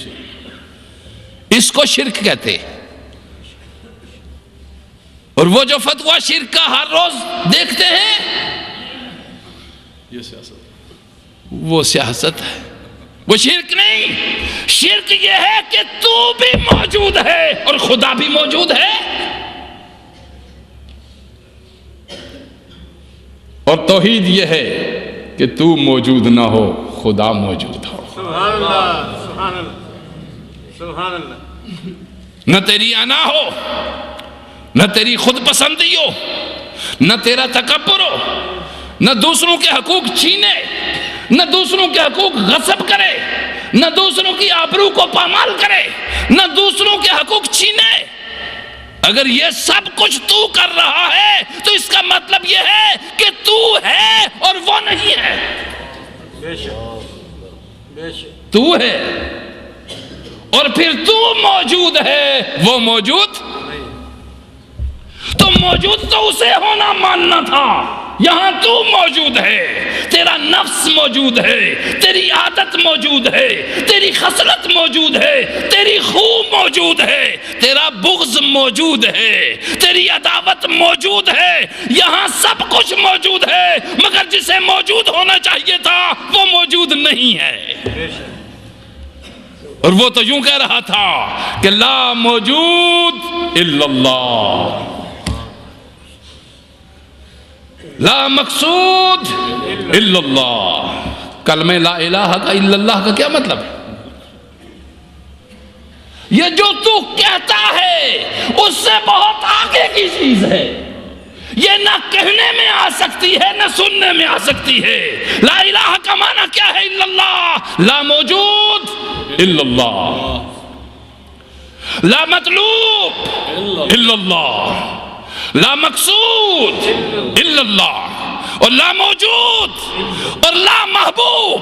اس کو شرک کہتے ہیں۔ اور وہ جو فتویٰ شرک کا ہر روز دیکھتے ہیں، وہ سیاست ہے، وہ شرک نہیں۔ شرک یہ ہے کہ تو بھی موجود ہے اور خدا بھی موجود ہے، اور توحید یہ ہے کہ تو موجود نہ ہو، خدا موجود ہو۔ سبحان اللہ، سبحان اللہ، سبحان اللہ۔ نہ تیری انا ہو، نہ تیری خود پسندی ہو، نہ تیرا تکبر ہو، نہ دوسروں کے حقوق چھینے، نہ دوسروں کے حقوق غصب کرے، نہ دوسروں کی آبرو کو پامال کرے، نہ دوسروں کے حقوق چھینے۔ اگر یہ سب کچھ تو کر رہا ہے تو اس کا مطلب یہ ہے کہ تو ہے اور وہ نہیں ہے۔ بے شک، بے شک۔ تو ہے اور پھر تو موجود ہے، وہ موجود تو موجود تو اسے ہونا ماننا تھا، یہاں تو موجود ہے، تیرا نفس موجود ہے، تیری عادت موجود ہے، تیری خصلت موجود ہے، تیری خو موجود ہے، تیرا بغض موجود ہے، تیری عداوت موجود ہے، یہاں سب کچھ موجود ہے، مگر جسے موجود ہونا چاہیے تھا وہ موجود نہیں ہے۔ اور وہ تو یوں کہہ رہا تھا کہ لا موجود الا اللہ، لا مقصود الا اللہ۔ کلمہ لا الہ کا الا اللہ کا کیا مطلب ہے؟ یہ جو تو کہتا ہے اس سے بہت آگے کی چیز ہے، یہ نہ کہنے میں آ سکتی ہے نہ سننے میں آ سکتی ہے۔ لا الہ کا معنی کیا ہے؟ الا اللہ، لا موجود الا اللہ، لا مطلوب الا اللہ، لا مقصود الا اللہ، اور لا موجود اور لا محبوب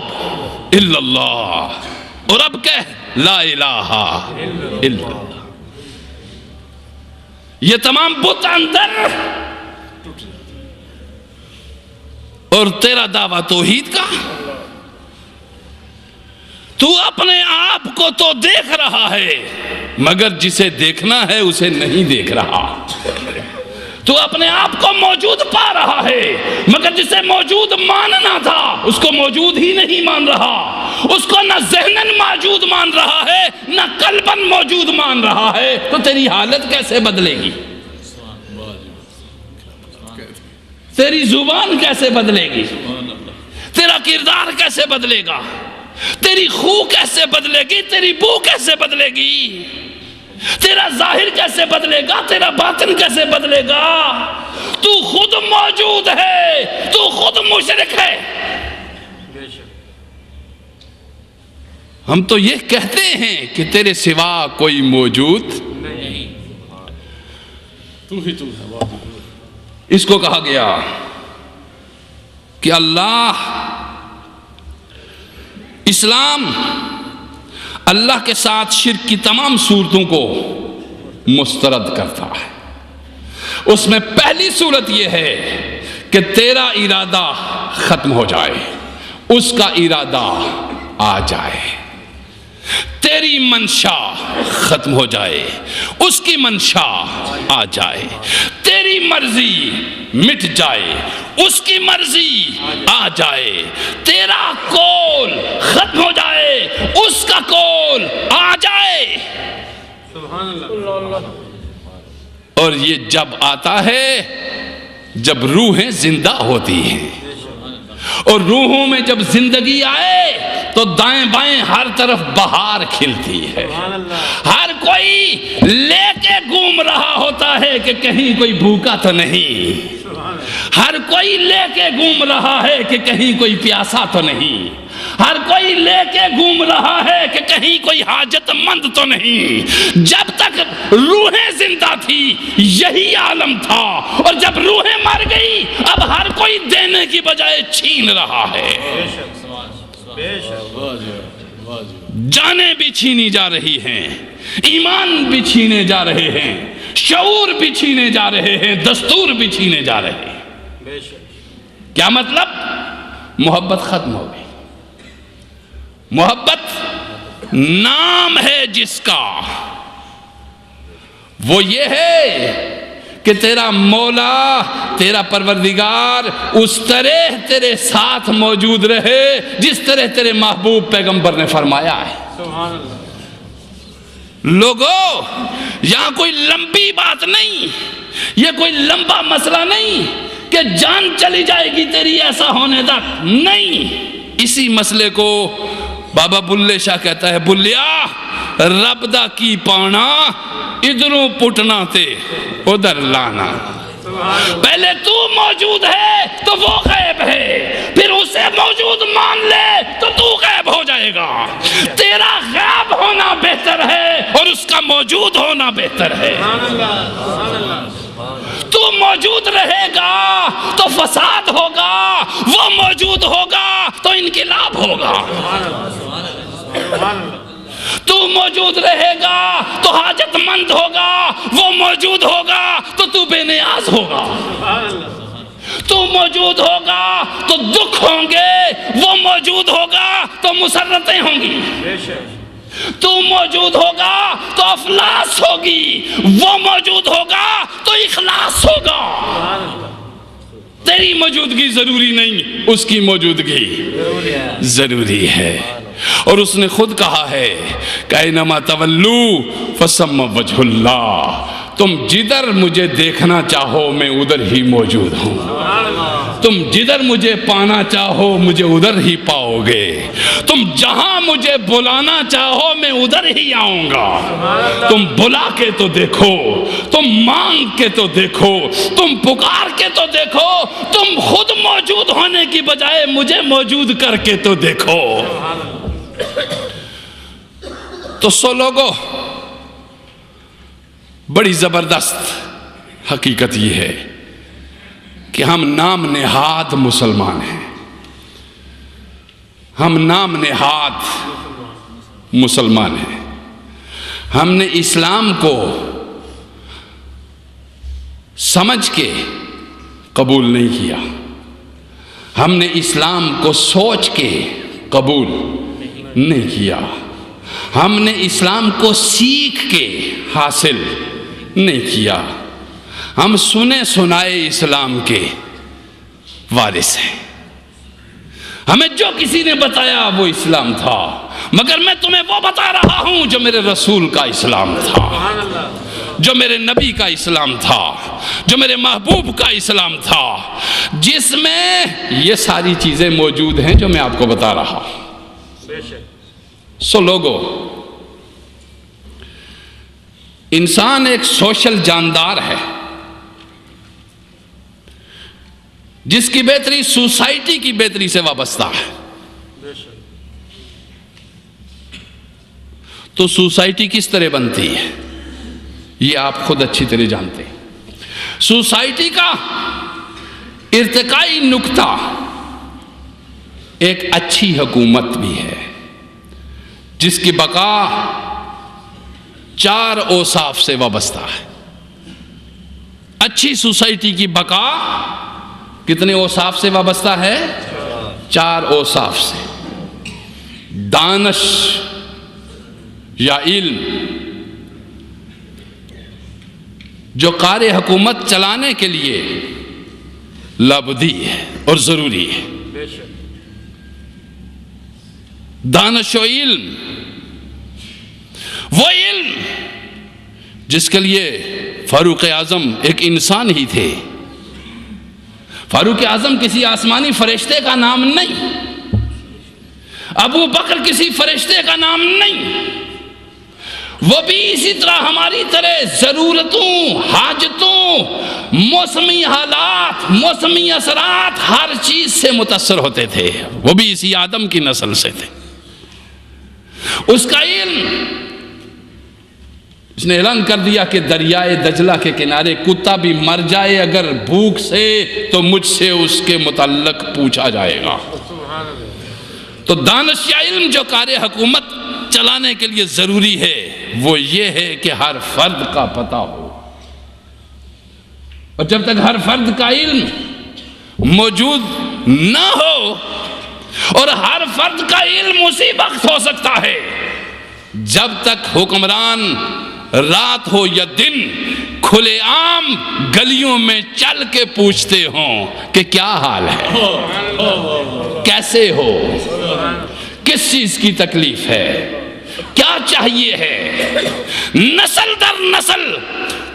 الا اللہ۔ اور اب کہہ لا الہ الا اللہ۔ یہ تمام بت اندر اور تیرا دعویٰ توحید کا، تو اپنے آپ کو تو دیکھ رہا ہے مگر جسے دیکھنا ہے اسے نہیں دیکھ رہا۔ تو اپنے آپ کو موجود پا رہا ہے مگر جسے موجود ماننا تھا اس کو موجود ہی نہیں مان رہا، اس کو نہ ذہناً موجود مان رہا ہے نہ قلباً موجود مان رہا ہے۔ تو تیری حالت کیسے بدلے گی؟ تیری زبان کیسے بدلے گی؟ تیرا کردار کیسے بدلے گا؟ تیری خو کیسے بدلے گی؟ تیری بو کیسے بدلے گی؟ تیرا ظاہر کیسے بدلے گا؟ تیرا باطن کیسے بدلے گا؟ تو خود موجود ہے، تو خود مشرک ہے۔ ہم تو یہ کہتے ہیں کہ تیرے سوا کوئی موجود نہیں، تو ہی تو ہے۔ اس کو کہا گیا کہ اللہ، اسلام اللہ کے ساتھ شرک کی تمام صورتوں کو مسترد کرتا ہے۔ اس میں پہلی صورت یہ ہے کہ تیرا ارادہ ختم ہو جائے، اس کا ارادہ آ جائے، تیری منشا ختم ہو جائے، اس کی منشا آ جائے، تیری مرضی مٹ جائے، اس کی مرضی آ جائے، تیرا قول ختم ہو جائے، اس کا قول آ جائے۔ سبحان اللہ۔ اور یہ جب آتا ہے جب روحیں زندہ ہوتی ہیں، اور روحوں میں جب زندگی آئے تو دائیں بائیں ہر طرف بہار کھلتی ہے۔ ہر کوئی لے کے گھوم رہا ہوتا ہے کہ کہیں کوئی بھوکا تو نہیں، ہر کوئی لے کے گھوم رہا ہے کہ کہیں کوئی پیاسا تو نہیں، ہر کوئی لے کے گھوم رہا ہے کہ کہیں کوئی حاجت مند تو نہیں۔ جب تک روحیں زندہ تھی یہی عالم تھا، اور جب روحیں مر گئی اب ہر کوئی دینے کی بجائے چھین رہا ہے۔ جانیں بھی چھینی جا رہی ہیں، ایمان بھی چھینے جا رہے ہیں، شعور بھی چھینے جا رہے ہیں، دستور بھی چھینے جا رہے ہیں۔ کیا مطلب؟ محبت ختم ہو گئی۔ محبت نام ہے جس کا، وہ یہ ہے کہ تیرا مولا، تیرا پروردگار اس طرح تیرے ساتھ موجود رہے جس طرح تیرے محبوب پیغمبر نے فرمایا ہے۔ سبحان اللہ۔ لوگو، یہاں کوئی لمبی بات نہیں، یہ کوئی لمبا مسئلہ نہیں کہ جان چلی جائے گی تیری ایسا ہونے تک، نہیں۔ اسی مسئلے کو بابا بلے شاہ کہتا ہے، بلیا رب دا کی پانا، ادھروں پٹنا تے ادھر لانا۔ پہلے تو موجود ہے تو وہ غیب ہے، پھر اسے موجود مان لے تو تو غیب ہو جائے گا۔ تیرا غیب ہونا بہتر ہے اور اس کا موجود ہونا بہتر ہے۔ تو موجود رہے گا تو فساد ہوگا، وہ موجود ہوگا تو انقلاب ہوگا۔ تو موجود رہے گا تو حاجت مند ہوگا، وہ موجود ہوگا تو تو بے نیاز ہوگا۔ تو موجود ہوگا تو دکھ ہوں گے، وہ موجود ہوگا تو مسرتیں ہوں گی۔ تو موجود ہوگا تو افلاس ہوگی، وہ موجود ہوگا تو اخلاص ہوگا۔ تیری موجودگی ضروری نہیں، اس کی موجودگی ضروری ہے۔ اور اس نے خود کہا ہے کہ اینما تولو فثم وجہ اللہ، تم جدھر مجھے دیکھنا چاہو میں ادھر ہی موجود ہوں، تم جدھر مجھے پانا چاہو مجھے ادھر ہی پاؤ گے، تم جہاں مجھے بلانا چاہو میں ادھر ہی آؤں گا۔ تم بلا کے تو دیکھو، تم مانگ کے تو دیکھو، تم پکار کے تو دیکھو، تم خود موجود ہونے کی بجائے مجھے موجود کر کے تو دیکھو۔ تو سو لوگوں، بڑی زبردست حقیقت یہ ہے کہ ہم نام نہاد مسلمان ہیں، ہم نام نہاد مسلمان ہیں۔ ہم نے اسلام کو سمجھ کے قبول نہیں کیا، ہم نے اسلام کو سوچ کے قبول نہیں کیا، ہم نے اسلام کو سیکھ کے حاصل نہیں کیا۔ ہم سنے سنائے اسلام کے وارث ہیں، ہمیں جو کسی نے بتایا وہ اسلام تھا، مگر میں تمہیں وہ بتا رہا ہوں جو میرے رسول کا اسلام تھا، جو میرے نبی کا اسلام تھا، جو میرے محبوب کا اسلام تھا، جس میں یہ ساری چیزیں موجود ہیں جو میں آپ کو بتا رہا ہوں۔ سو لوگو، انسان ایک سوشل جاندار ہے جس کی بہتری سوسائٹی کی بہتری سے وابستہ ہے. تو سوسائٹی کس طرح بنتی ہے یہ آپ خود اچھی طرح جانتے ہیں. سوسائٹی کا ارتقائی نقطہ ایک اچھی حکومت بھی ہے جس کی بقا 4 اوصاف سے وابستہ ہے. اچھی سوسائٹی کی بقا کتنے اوصاف سے وابستہ ہے؟ 4 اوصاف سے. دانش یا علم جو کار حکومت چلانے کے لیے لابدی ہے اور ضروری ہے. دانش و علم، وہ علم جس کے لیے فاروق اعظم ایک انسان ہی تھے. فاروق اعظم کسی آسمانی فرشتے کا نام نہیں، ابو بکر کسی فرشتے کا نام نہیں. وہ بھی اسی طرح ہماری طرح ضرورتوں، حاجتوں، موسمی حالات، موسمی اثرات، ہر چیز سے متاثر ہوتے تھے. وہ بھی اسی آدم کی نسل سے تھے. اس کا علم، اس نے اعلان کر دیا کہ دریائے دجلہ کے کنارے کتا بھی مر جائے اگر بھوک سے تو مجھ سے اس کے متعلق پوچھا جائے گا. تو دانش یا علم جو کار حکومت چلانے کے لیے ضروری ہے وہ یہ ہے کہ ہر فرد کا پتہ ہو. اور جب تک ہر فرد کا علم موجود نہ ہو، اور ہر فرد کا علم اسی وقت ہو سکتا ہے جب تک حکمران رات ہو یا دن کھلے عام گلیوں میں چل کے پوچھتے ہوں کہ کیا حال ہے، کیسے ہو، کس چیز کی تکلیف ہے، کیا چاہیے ہے. نسل در نسل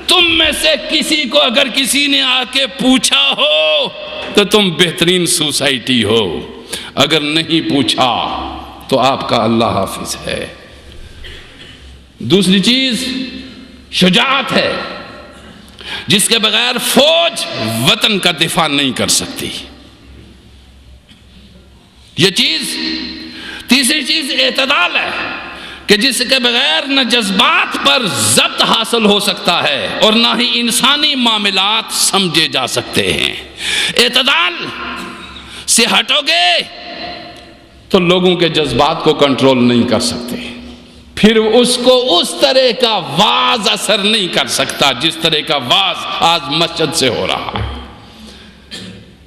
تم میں سے کسی کو اگر کسی نے آ کے پوچھا ہو تو تم بہترین سوسائٹی ہو، اگر نہیں پوچھا تو آپ کا اللہ حافظ ہے. دوسری چیز شجاعت ہے جس کے بغیر فوج وطن کا دفاع نہیں کر سکتی. یہ چیز. تیسری چیز اعتدال ہے کہ جس کے بغیر نہ جذبات پر ضبط حاصل ہو سکتا ہے اور نہ ہی انسانی معاملات سمجھے جا سکتے ہیں. اعتدال سے ہٹو گے تو لوگوں کے جذبات کو کنٹرول نہیں کر سکتے، پھر اس کو اس طرح کا واز اثر نہیں کر سکتا جس طرح کا واز آج مسجد سے ہو رہا ہے.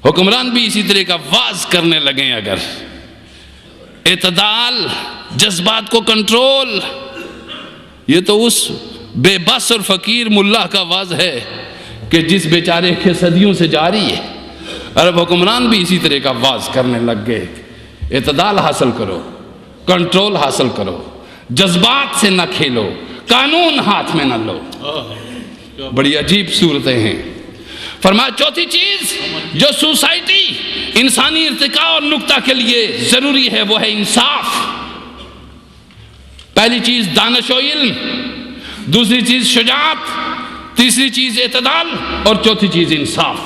حکمران بھی اسی طرح کا واز کرنے لگیں. اگر اعتدال، جذبات کو کنٹرول، یہ تو اس بے بس اور فقیر ملا کا واز ہے کہ جس بیچارے کے صدیوں سے جاری ہے. عرب حکمران بھی اسی طرح کا واز کرنے لگ گئے. اعتدال حاصل کرو، کنٹرول حاصل کرو، جذبات سے نہ کھیلو، قانون ہاتھ میں نہ لو. بڑی عجیب صورتیں ہیں. فرمایا چوتھی چیز جو سوسائٹی انسانی ارتقاء اور نقطہ کے لیے ضروری ہے وہ ہے انصاف. پہلی چیز دانش و علم، دوسری چیز شجاعت، تیسری چیز اعتدال اور چوتھی چیز انصاف.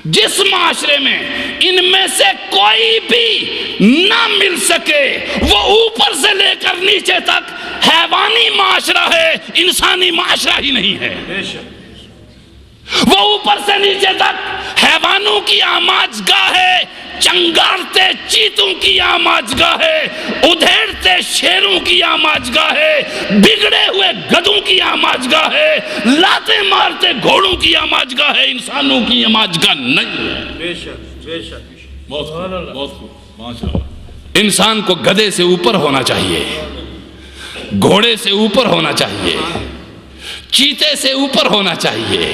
جس معاشرے میں ان میں سے کوئی بھی نہ مل سکے وہ اوپر سے لے کر نیچے تک حیوانی معاشرہ ہے، انسانی معاشرہ ہی نہیں ہے. وہ اوپر سے نیچے تک حیوانوں کی آماجگاہ ہے، چنگارتے چیتوں کی آماجگاہ ہے، ادھیڑتے شیروں کی آماجگاہ ہے، بگڑے ہوئے گدھوں کی آماجگاہ ہے، لاتے مارتے گھوڑوں کی آماجگاہ ہے، انسانوں کی آماجگاہ نہیں ہے. بے شک بے شک. انسان کو گدھے سے اوپر ہونا چاہیے، گھوڑے سے اوپر ہونا چاہیے، چیتے سے اوپر ہونا چاہیے،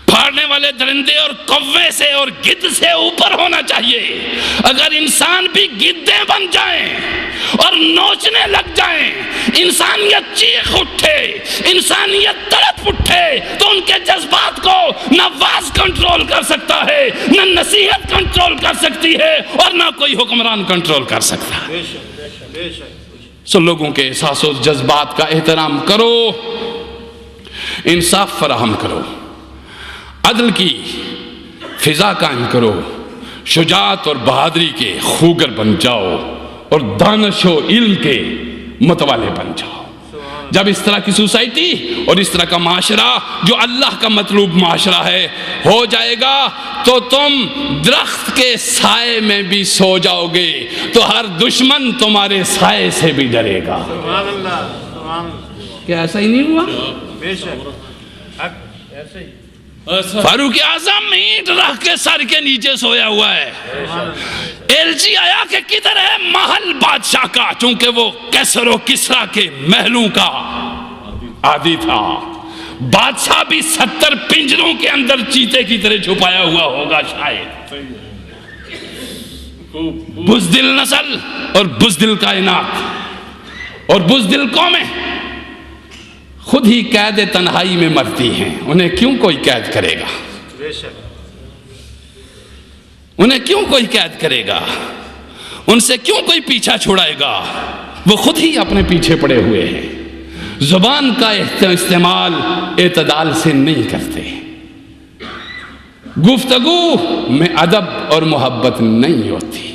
پھاڑنے والے درندے اور کوے سے اور گدھ سے اوپر ہونا چاہیے. اگر انسان بھی گدھے بن جائیں اور نوچنے لگ جائیں، انسانیت چیخ اٹھے، انسانیت تڑپ اٹھے، تو ان کے جذبات کو نہ واز کنٹرول کر سکتا ہے، نہ نصیحت کنٹرول کر سکتی ہے، اور نہ کوئی حکمران کنٹرول کر سکتا ہے. سو لوگوں کے احساس و جذبات کا احترام کرو، انصاف فراہم کرو، عدل کی فضا قائم کرو، شجاعت اور بہادری کے خوگر بن جاؤ اور دانش و علم کے متوالے بن جاؤ۔ جب اس طرح کی سوسائٹی اور اس طرح کا معاشرہ جو اللہ کا مطلوب معاشرہ ہے ہو جائے گا تو تم درخت کے سائے میں بھی سو جاؤ گے تو ہر دشمن تمہارے سائے سے بھی ڈرے گا۔ سبحان اللہ، سبحان اللہ، کیا ایسا ہی نہیں ہوا؟ بے شک حق ایسے ہی۔ فاروق اعظم اینٹ رکھ کے سر کے نیچے سویا ہوا ہے۔ ایلچی آیا کہ کدھر ہے محل بادشاہ کا، چونکہ وہ کیسر و کسرا کے محلوں کا عادی تھا۔ بادشاہ بھی 70 پنجروں کے اندر چیتے کی طرح چھپایا ہوا ہوگا شاید۔ بزدل نسل اور بزدل کائنات اور بزدل قومیں خود ہی قید تنہائی میں مرتی ہیں، انہیں کیوں کوئی قید کرے گا؟ بے شک انہیں کیوں کوئی قید کرے گا؟ ان سے کیوں کوئی پیچھا چھڑائے گا؟ وہ خود ہی اپنے پیچھے پڑے ہوئے ہیں۔ زبان کا استعمال اعتدال سے نہیں کرتے، گفتگو میں ادب اور محبت نہیں ہوتی۔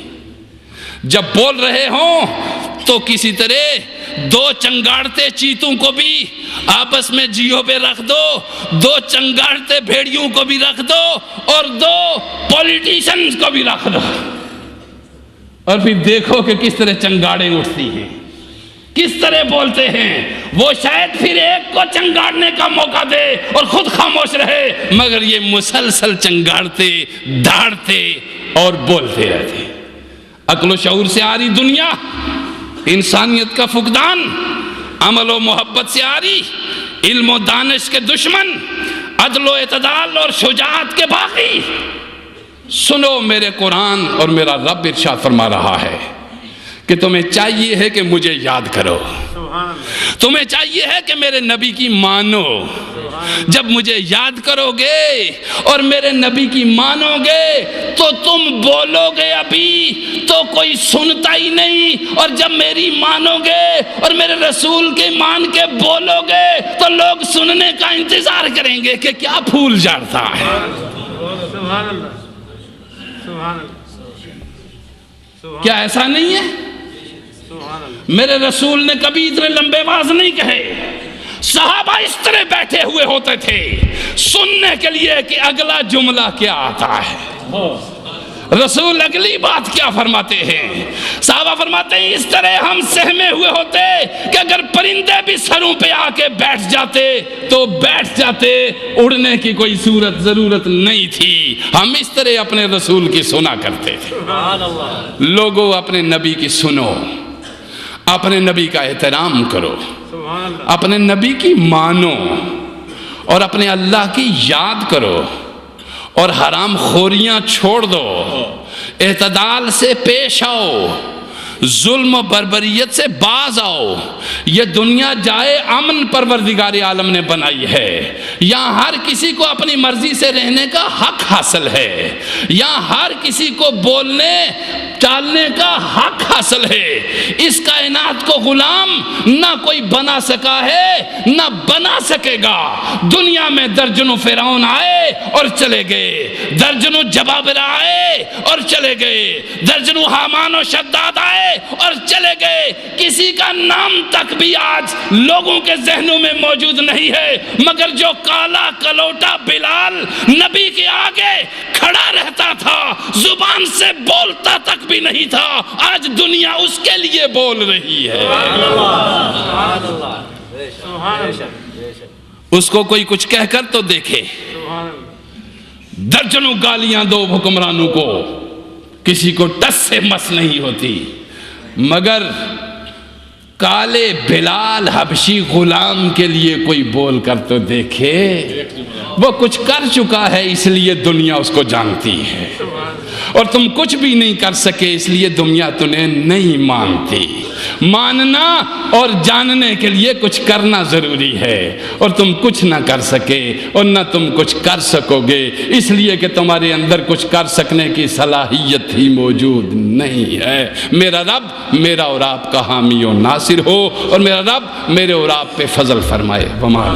جب بول رہے ہوں تو کسی طرح دو چنگاڑتے چیتوں کو بھی آپس میں جیو پہ رکھ دو، دو چنگاڑتے بھیڑیوں کو بھی رکھ دو اور دو پولیٹیشنز کو بھی رکھ دو، اور پھر دیکھو کہ کس طرح چنگاڑیں اٹھتی ہیں، کس طرح بولتے ہیں۔ وہ شاید پھر ایک کو چنگاڑنے کا موقع دے اور خود خاموش رہے، مگر یہ مسلسل چنگاڑتے، دھاڑتے اور بولتے رہتے۔ عقل و شعور سے آ رہی دنیا، انسانیت کا فقدان، عمل و محبت سے آ رہی، علم و دانش کے دشمن، عدل و اعتدال اور شجاعت کے باغی۔ سنو میرے قرآن اور میرا رب ارشاد فرما رہا ہے کہ تمہیں چاہیے ہے کہ مجھے یاد کرو، تمہیں چاہیے ہے کہ میرے نبی کی مانو۔ جب مجھے یاد کرو گے اور میرے نبی کی مانو گے تو تم بولو گے ابھی تو کوئی سنتا ہی نہیں، اور جب میری مانو گے اور میرے رسول کے مان کے بولو گے تو لوگ سننے کا انتظار کریں گے کہ کیا پھول جھڑتا ہے۔ سبحان اللہ، سبحان اللہ، کیا ایسا نہیں ہے؟ سبحان اللہ۔ میرے رسول نے کبھی اتنے لمبے باز نہیں کہے، صحابہ اس طرح بیٹھے ہوئے ہوتے تھے سننے کے لیے کہ اگلا جملہ کیا آتا ہے، رسول اگلی بات کیا فرماتے ہیں۔ صحابہ فرماتے ہیں اس طرح ہم سہمے ہوئے ہوتے کہ اگر پرندے بھی سروں پہ آ کے بیٹھ جاتے تو بیٹھ جاتے، اڑنے کی کوئی ضرورت نہیں تھی۔ ہم اس طرح اپنے رسول کی سنا کرتے تھے۔ سبحان اللہ، لوگوں اپنے نبی کی سنو، اپنے نبی کا احترام کرو، سبحان اللہ، اپنے نبی کی مانو اور اپنے اللہ کی یاد کرو، اور حرام خوریاں چھوڑ دو، اعتدال سے پیش آؤ، ظلم و بربریت سے باز آؤ۔ یہ دنیا جائے امن پروردگار عالم نے بنائی ہے، یہاں ہر کسی کو اپنی مرضی سے رہنے کا حق حاصل ہے، یہاں ہر کسی کو بولنے چالنے کا حق حاصل ہے۔ اس کائنات کو غلام نہ کوئی بنا سکا ہے نہ بنا سکے گا۔ دنیا میں درجنوں فرعون آئے اور چلے گئے، درجنوں جبابرہ آئے اور چلے گئے، درجنوں حامان و شداد آئے اور چلے گئے، کسی کا نام تک بھی آج لوگوں کے ذہنوں میں موجود نہیں ہے، مگر جو کالا کلوٹا بلال نبی کے آگے کھڑا رہتا تھا، زبان سے بولتا تک بھی نہیں تھا، آج دنیا اس کے لیے بول رہی ہے۔ اس کو کوئی کچھ کہہ کر تو دیکھے، درجنوں گالیاں دو حکمرانوں کو، کسی کو ٹس سے مس نہیں ہوتی، مگر کالے بلال حبشی غلام کے لیے کوئی بول کر تو دیکھے۔ وہ کچھ کر چکا ہے اس لیے دنیا اس کو جانتی ہے، اور تم کچھ بھی نہیں کر سکے اس لیے دنیا تمہیں نہیں مانتی۔ ماننا اور جاننے کے لیے کچھ کرنا ضروری ہے، اور تم کچھ نہ کر سکے اور نہ تم کچھ کر سکو گے، اس لیے کہ تمہارے اندر کچھ کر سکنے کی صلاحیت ہی موجود نہیں ہے۔ میرا رب میرا اور آپ کا حامی و ناصر ہو، اور میرا رب میرے اور آپ پہ فضل فرمائے۔